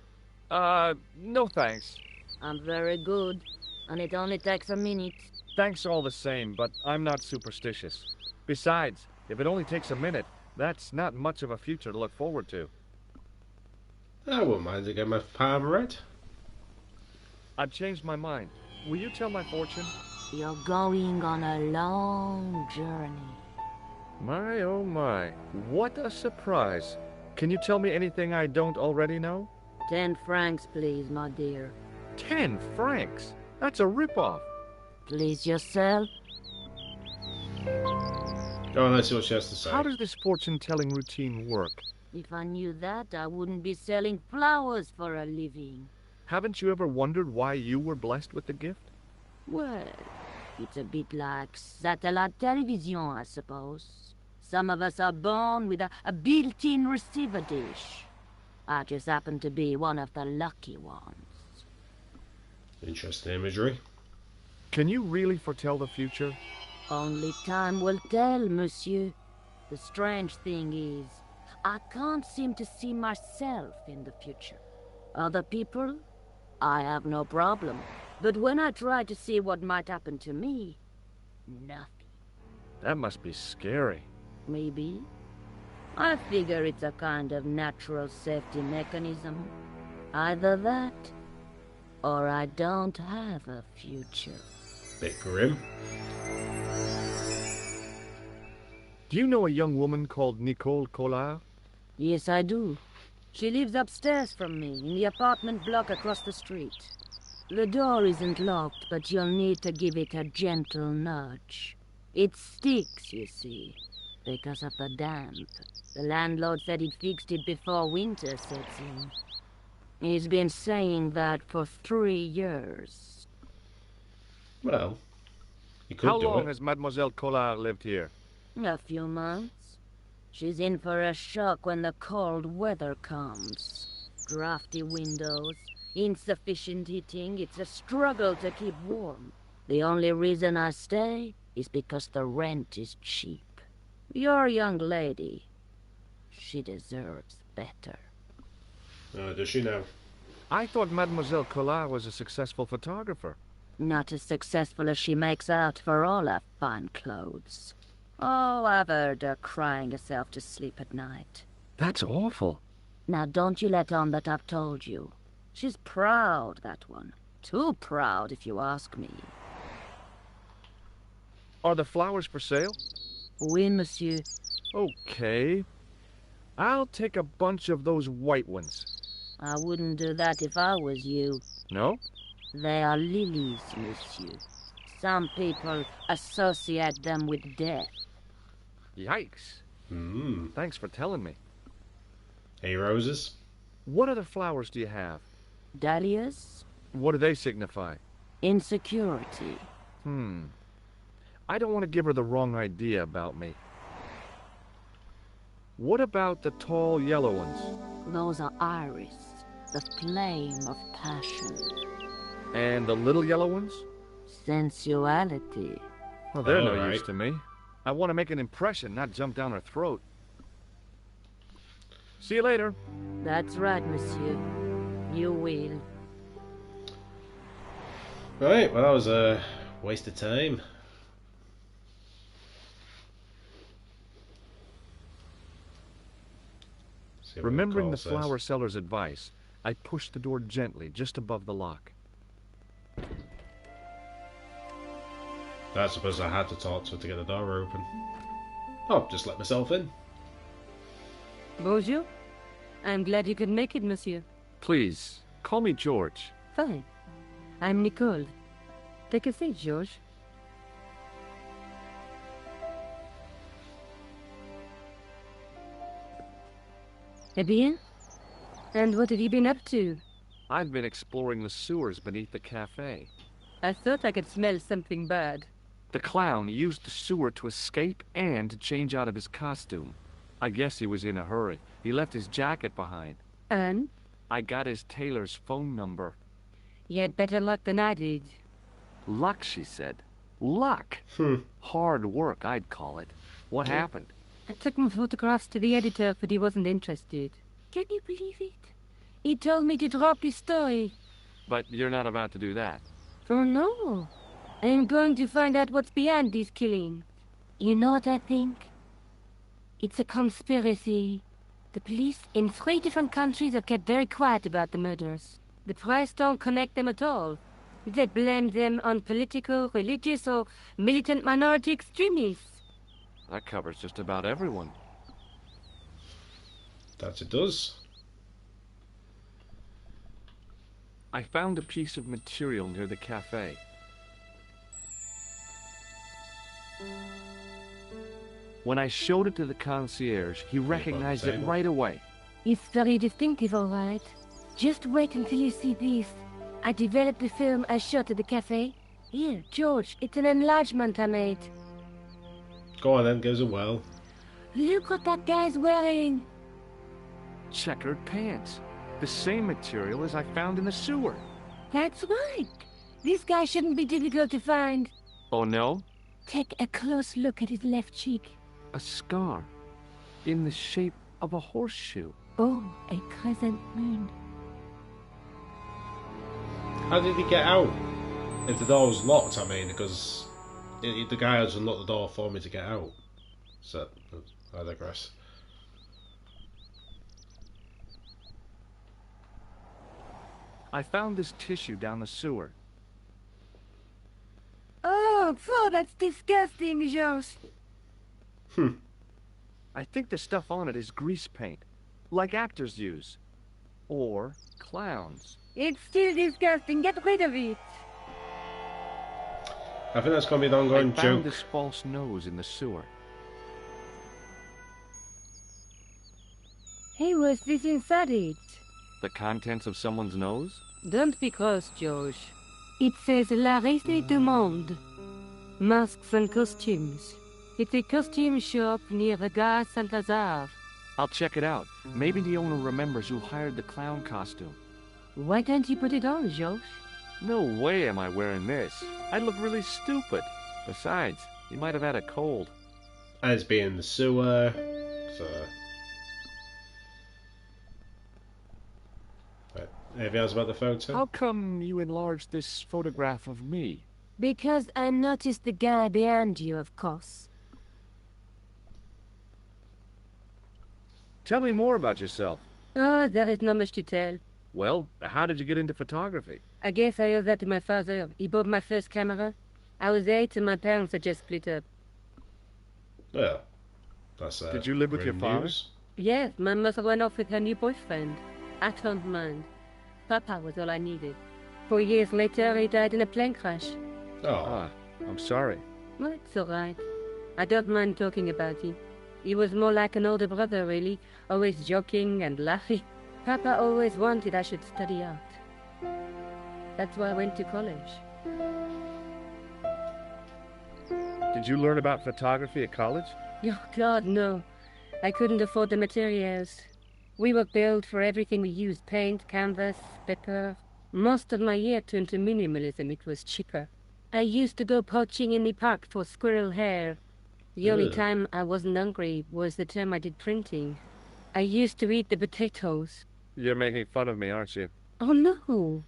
No thanks. I'm very good, and it only takes a minute. Thanks all the same, but I'm not superstitious. Besides, if it only takes a minute, that's not much of a future to look forward to. I wouldn't mind to get my palm read. I've changed my mind. Will you tell my fortune? You're going on a long journey. My, oh my. What a surprise. Can you tell me anything I don't already know? 10 francs, please, my dear. 10 francs? That's a ripoff. Please yourself. Oh, let's see what she has to say. How does this fortune-telling routine work? If I knew that, I wouldn't be selling flowers for a living. Haven't you ever wondered why you were blessed with the gift? Well, it's a bit like satellite television, I suppose. Some of us are born with a built-in receiver dish. I just happen to be one of the lucky ones. Interesting imagery. Can you really foretell the future? Only time will tell, monsieur. The strange thing is, I can't seem to see myself in the future. Other people, I have no problem. But when I try to see what might happen to me, nothing. That must be scary. Maybe. I figure it's a kind of natural safety mechanism. Either that, or I don't have a future. Bit grim. Do you know a young woman called Nicole Collard? Yes, I do. She lives upstairs from me, in the apartment block across the street. The door isn't locked, but you'll need to give it a gentle nudge. It sticks, you see, because of the damp. The landlord said he'd fixed it before winter sets in. He's been saying that for 3 years. Well, you could How do long it. has Mademoiselle Collard lived here? A few months. She's in for a shock when the cold weather comes. Drafty windows, insufficient heating, it's a struggle to keep warm. The only reason I stay is because the rent is cheap. Your young lady, she deserves better. Does she now? I thought Mademoiselle Collard was a successful photographer. Not as successful as she makes out for all her fine clothes. Oh, I've heard her crying herself to sleep at night. That's awful. Now don't you let on that I've told you. She's proud, that one. Too proud, if you ask me. Are the flowers for sale? Oui, monsieur. Okay. I'll take a bunch of those white ones. I wouldn't do that if I was you. No? They are lilies, monsieur. Some people associate them with death. Yikes. Thanks for telling me. Hey, roses? What other flowers do you have? Dahlias? What do they signify? Insecurity. I don't want to give her the wrong idea about me. What about the tall yellow ones? Those are iris, the flame of passion. And the little yellow ones? Sensuality. Well, they're no Alright. use to me. I want to make an impression, not jump down her throat. See you later. That's right, monsieur. You will. Right, well, that was a waste of time. See what Remembering the call says. flower seller's advice, I pushed the door gently just above the lock. I suppose I had to talk to her to get the door open. Oh, just let myself in. Bonjour. I'm glad you could make it, monsieur. Please, call me George. Fine. I'm Nicole. Take a seat, George. Eh bien? And what have you been up to? I've been exploring the sewers beneath the cafe. I thought I could smell something bad. The clown used the sewer to escape and to change out of his costume. I guess he was in a hurry. He left his jacket behind. And? I got his tailor's phone number. You had better luck than I did. Luck, she said. Luck? Hard work, I'd call it. What happened? I took my photographs to the editor, but he wasn't interested. Can you believe it? He told me to drop his story. But you're not about to do that. Oh, no. I'm going to find out what's behind this killing. You know what I think? It's a conspiracy. The police in 3 different countries have kept very quiet about the murders. The press don't connect them at all. They blame them on political, religious, or militant minority extremists. That covers just about everyone. That it does. I found a piece of material near the cafe. When I showed it to the concierge, he recognized it right away. It's very distinctive, all right. Just wait until you see this. I developed the film I shot at the cafe. Here, George, it's an enlargement I made. Go on then, gives a well. Look what that guy's wearing. Checkered pants. The same material as I found in the sewer. That's right. This guy shouldn't be difficult to find. Oh no? Take a close look at his left cheek. A scar. In the shape of a horseshoe. Oh, a crescent moon. How did he get out? If the door was locked, I mean, because the guy has unlocked the door for me to get out. So, I digress. I found this tissue down the sewer. Oh, that's disgusting, George. I think the stuff on it is grease paint, like actors use. Or clowns. It's still disgusting. Get rid of it. I think that's going to be the I ongoing found joke. this false nose in the sewer. Hey, what's this inside it? The contents of someone's nose? Don't be cross, George. It says La Reste du Monde. Masks and costumes. It's a costume shop near the Gare Saint-Lazare. I'll check it out. Maybe the owner remembers who hired the clown costume. Why don't you put it on, George? No way am I wearing this. I'd look really stupid. Besides, He might have had a cold. And it's been in the sewer, so... Right. Anything else about the photo? How come you enlarged this photograph of me? Because I noticed the guy behind you, of course. Tell me more about yourself. Oh, there is not much to tell. Well, how did you get into photography? I guess I owe that to my father. He bought my first camera. I was 8 and my parents had just split up. Yeah. That's Did you live with your father? news. Yes, my mother went off with her new boyfriend. I don't mind. Papa was all I needed. 4 years later, he died in a plane crash. Oh. Ah, I'm sorry. Well, it's all right. I don't mind talking about him. He was more like an older brother, really, always joking and laughing. Papa always wanted I should study art. That's why I went to college. Did you learn about photography at college? Oh, God, no. I couldn't afford the materials. We were billed for everything we used. Paint, canvas, paper. Most of my year turned to minimalism. It was cheaper. I used to go poaching in the park for squirrel hair. The only Ugh. time I wasn't hungry was the time I did printing. I used to eat the potatoes. You're making fun of me, aren't you? Oh, no.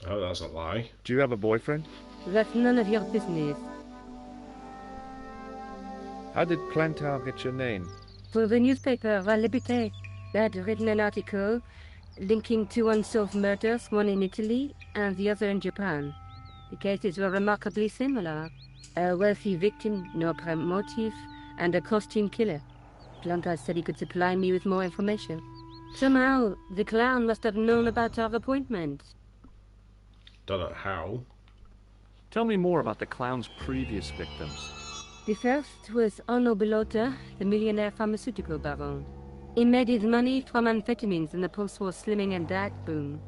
Oh, that's a lie. Do you have a boyfriend? That's none of your business. How did Plantar get your name? For the newspaper, La Liberté, they had written an article linking 2 unsolved murders, one in Italy and the other in Japan. The cases were remarkably similar. A wealthy victim, no prime motive, and a costume killer. Plantar said he could supply me with more information. Somehow, the clown must have known about our appointment. Don't know how. Tell me more about the clown's previous victims. The first was Arno Bellotta, the millionaire pharmaceutical baron. He made his money from amphetamines in the post-war slimming and diet boom.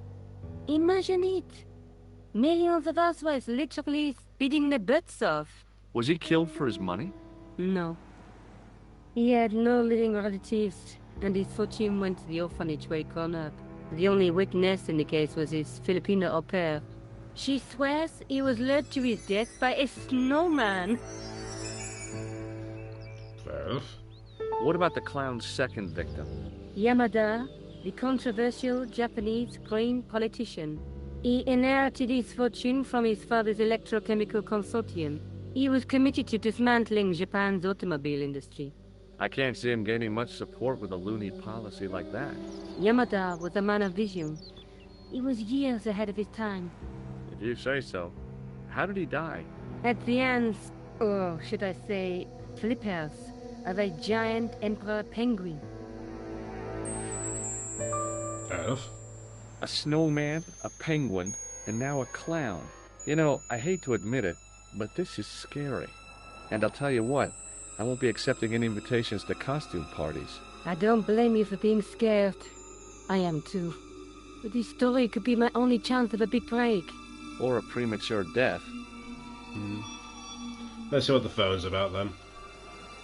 Imagine it! Millions of housewives literally speeding their butts off. Was he killed for his money? No. He had no living relatives, and his fortune went to the orphanage where he grown up. The only witness in the case was his Filipino au pair. She swears he was led to his death by a snowman. Fair enough. What about the clown's second victim? Yamada, the controversial Japanese green politician. He inherited his fortune from his father's electrochemical consortium. He was committed to dismantling Japan's automobile industry. I can't see him gaining much support with a loony policy like that. Yamada was a man of vision. He was years ahead of his time. If you say so. How did he die? At the hands, or should I say, flippers, of a giant emperor penguin. Fair enough. A snowman, a penguin, and now a clown. You know, I hate to admit it, but this is scary. And I'll tell you what, I won't be accepting any invitations to costume parties. I don't blame you for being scared. I am too. But this story could be my only chance of a big break. Or a premature death. Let's see what the phone's about then.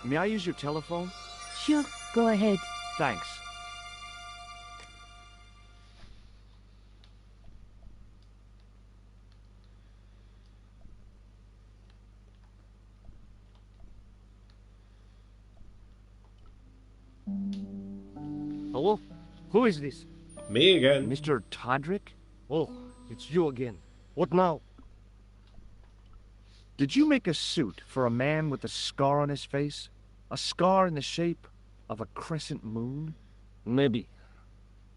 May I use your telephone? Sure, go ahead. Thanks. Hello? Who is this? Me again. Mr. Todrick? Oh, it's you again. What now? Did you make a suit for a man with a scar on his face? A scar in the shape of a crescent moon? Maybe.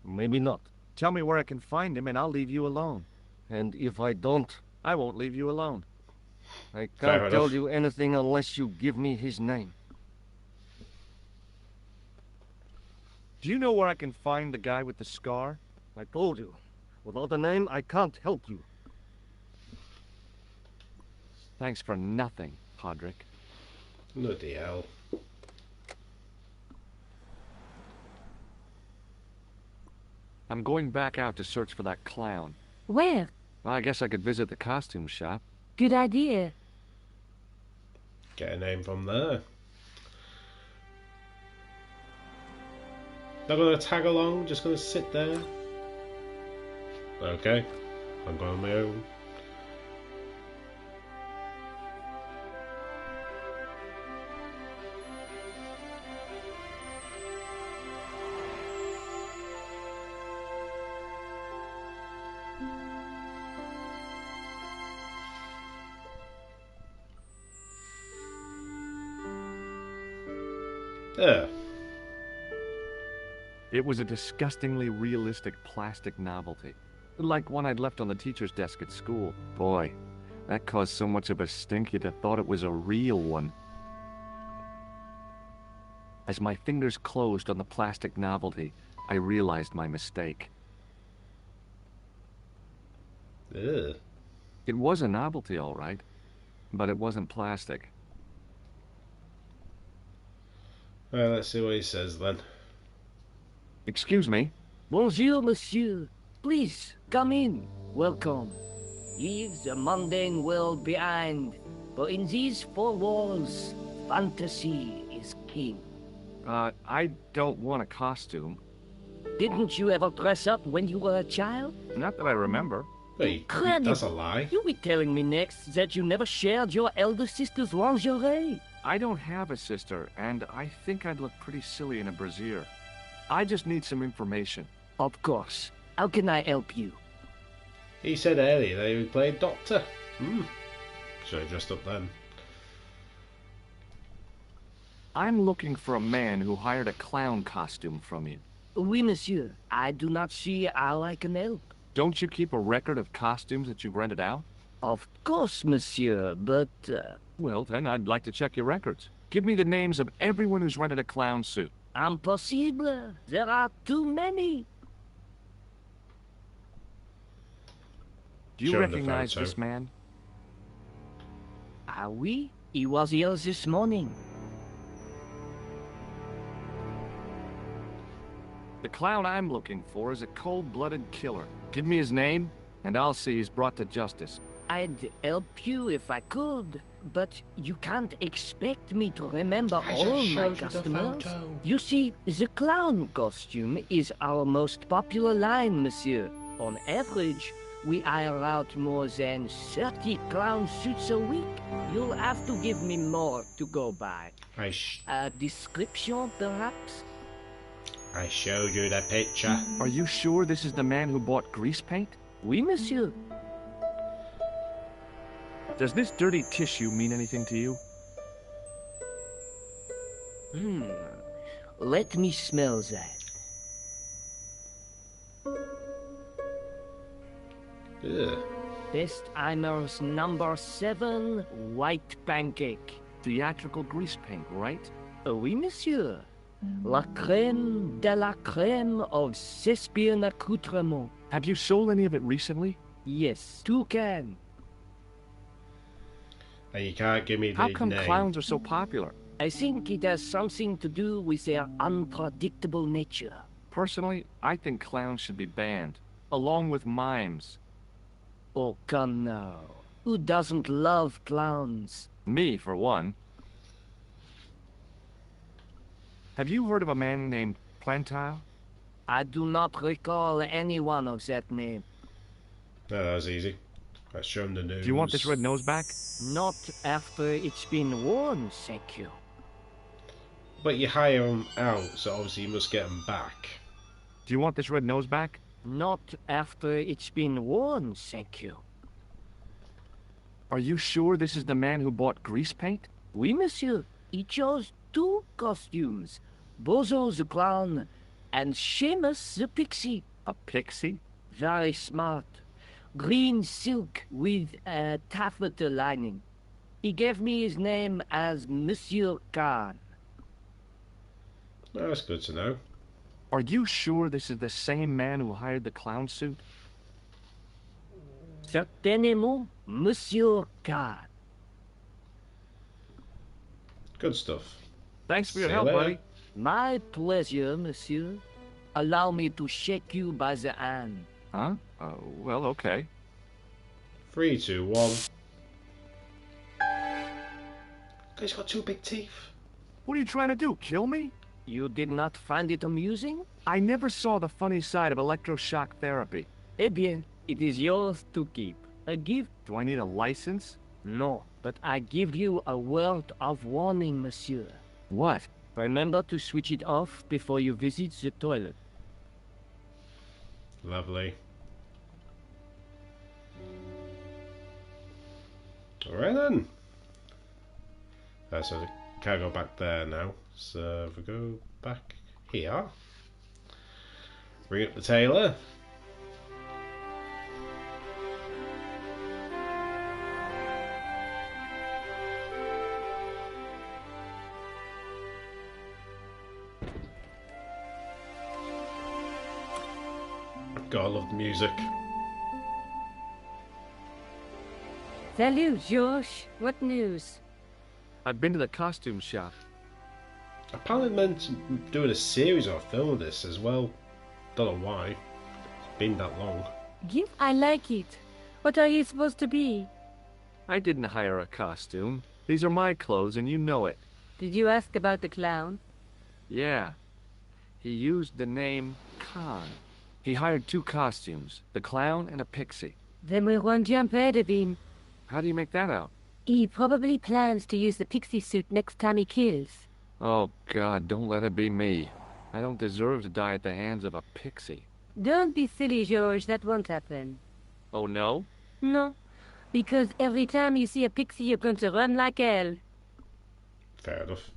Maybe not. Tell me where I can find him and I'll leave you alone. And if I don't, I won't leave you alone. I Fair can't tell enough. you anything unless you give me his name. Do you know where I can find the guy with the scar? I told you. Without a name, I can't help you. Thanks for nothing, Podrick. Bloody hell. I'm going back out to search for that clown. Where? Well, I guess I could visit the costume shop. Good idea. Get a name from there. Not gonna tag along, just gonna sit there. Okay, I'm going on my own. Ugh. It was a disgustingly realistic plastic novelty, like one I'd left on the teacher's desk at school. Boy, that caused so much of a stink you'd have thought it was a real one. As my fingers closed on the plastic novelty, I realized my mistake. Ugh. It was a novelty, all right, but it wasn't plastic. Well, let's see what he says then. Excuse me? Bonjour, monsieur. Please, come in. Welcome. Leave the mundane world behind, but in these four walls, fantasy is king. I don't want a costume. Didn't you ever dress up when you were a child? Not that I remember. Wait, that's a lie. You'll be telling me next that you never shared your elder sister's lingerie. I don't have a sister, and I think I'd look pretty silly in a brassiere. I just need some information. Of course. How can I help you? He said earlier that he would play Doctor. Should have dressed up then. I'm looking for a man who hired a clown costume from you. Oui, monsieur. I do not see how I can help. Don't you keep a record of costumes that you've rented out? Of course, monsieur, but... Well, then I'd like to check your records. Give me the names of everyone who's rented a clown suit. Impossible. There are too many. Do you Show him the recognize photo. this man? Ah oui? He was here this morning. The clown I'm looking for is a cold-blooded killer. Give me his name, and I'll see he's brought to justice. I'd help you if I could, but you can't expect me to remember all my customers. You see, the clown costume is our most popular line, monsieur. On average, we hire out more than 30 clown suits a week. You'll have to give me more to go by. A description, perhaps? I showed you the picture. Are you sure this is the man who bought grease paint? Oui, monsieur. Does this dirty tissue mean anything to you? Let me smell that. Ugh. Bestheimer's number 7, white pancake. Theatrical grease paint, right? Oui, monsieur. La crème de la crème of Thespian accoutrement. Have you sold any of it recently? Yes, 2 cans. And you can't give me the How come name. clowns are so popular? I think it has something to do with their unpredictable nature. Personally, I think clowns should be banned, along with mimes. Oh, come now. Who doesn't love clowns? Me, for one. Have you heard of a man named Plantile? I do not recall anyone of that name. No, that was easy. Let's show him the news. Do you want this red nose back? Not after it's been worn, thank you. But you hire him out, so obviously you must get him back. Do you want this red nose back? Not after it's been worn, thank you. Are you sure this is the man who bought grease paint? Oui, monsieur. He chose 2 costumes. Bozo the clown and Seamus the pixie. A pixie? Very smart. Green silk with a taffeta lining. He gave me his name as Monsieur Khan. Well, that's good to know. Are you sure this is the same man who hired the clown suit? Certainement, Monsieur Khan. Good stuff. Thanks for your See you help, later. buddy. My pleasure, monsieur. Allow me to shake you by the hand. Huh? Well, okay. 3, 2, 1. He's got 2 big teeth. What are you trying to do, kill me? You did not find it amusing? I never saw the funny side of electroshock therapy. Eh bien, it is yours to keep. A gift? Do I need a license? No, but I give you a word of warning, monsieur. What? Remember to switch it off before you visit the toilet. Lovely. Alright then. So Can't go back there now. So if we go back here, bring up the tailor. God, I love the music. Salut, George. What news? I've been to the costume shop. Apparently meant to doing a series or a film of this as well. Don't know why. It's been that long. Give, I like it. What are you supposed to be? I didn't hire a costume. These are my clothes and you know it. Did you ask about the clown? Yeah. He used the name Khan. He hired 2 costumes, the clown and a pixie. Then we're one jump ahead of him. How do you make that out? He probably plans to use the pixie suit next time he kills. Oh, God, don't let it be me. I don't deserve to die at the hands of a pixie. Don't be silly, George. That won't happen. Oh, no? No, because every time you see a pixie, you're going to run like hell. Fair enough.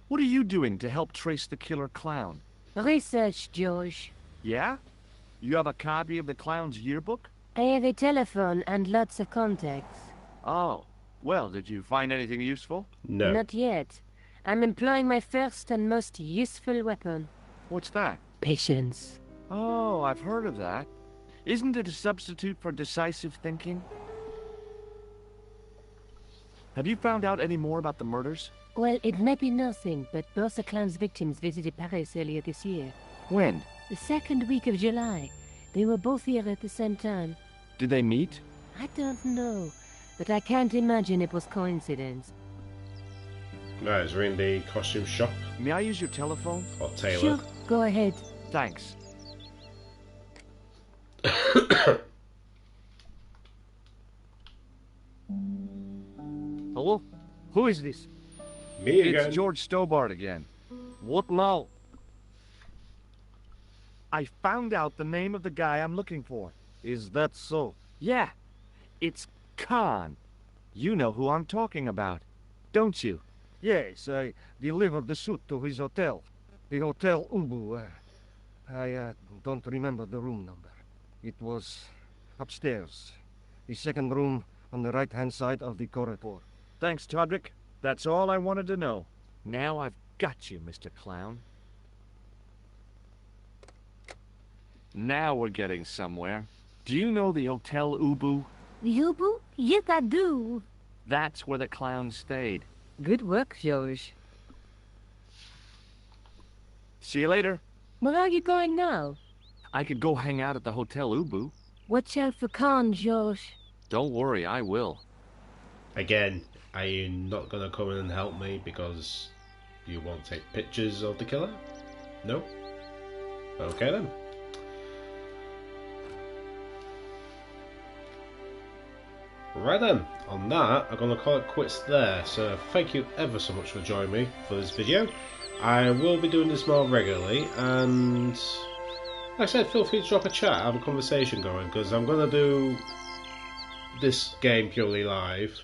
What are you doing to help trace the killer clown? Research, George. Yeah? You have a copy of the clown's yearbook? I have a telephone and lots of contacts. Oh. Well, did you find anything useful? No. Not yet. I'm employing my first and most useful weapon. What's that? Patience. Oh, I've heard of that. Isn't it a substitute for decisive thinking? Have you found out any more about the murders? Well, it may be nothing, but both the clown's victims visited Paris earlier this year. When? The second week of July. They were both here at the same time. Did they meet? I don't know, but I can't imagine it was coincidence. Right, we're in the costume shop. May I use your telephone? Or tailor. Sure, go ahead. Thanks. Hello? Who is this? Me again. It's George Stobart again. What now? I found out the name of the guy I'm looking for. Is that so? Yeah, it's Khan. You know who I'm talking about, don't you? Yes, I delivered the suit to his hotel. The Hotel Ubu. I don't remember the room number. It was upstairs. The second room on the right-hand side of the corridor. Thanks, Todrick. That's all I wanted to know. Now I've got you, Mr. Clown. Now we're getting somewhere. Do you know the Hotel Ubu? The Ubu? Yes, I do. That's where the clown stayed. Good work, George. See you later. Where are you going now? I could go hang out at the Hotel Ubu. Watch out for Khan, George. Don't worry, I will. Again, are you not going to come in and help me because you won't take pictures of the killer? No? Okay then. Right then, on that, I'm going to call it quits there. So thank you ever so much for joining me for this video. I will be doing this more regularly, and like I said, feel free to drop a chat, have a conversation going, because I'm going to do this game purely live,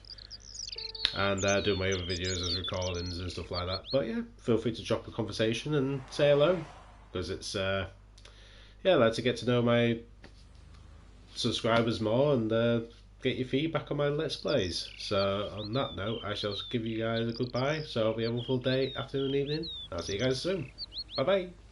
and do my other videos as recordings and stuff like that. But yeah, feel free to drop a conversation and say hello, because it's yeah, I like to get to know my subscribers more and get your feedback on my Let's Plays. So on that note, I shall give you guys a goodbye. So have a wonderful day, afternoon, evening. I'll see you guys soon. Bye bye.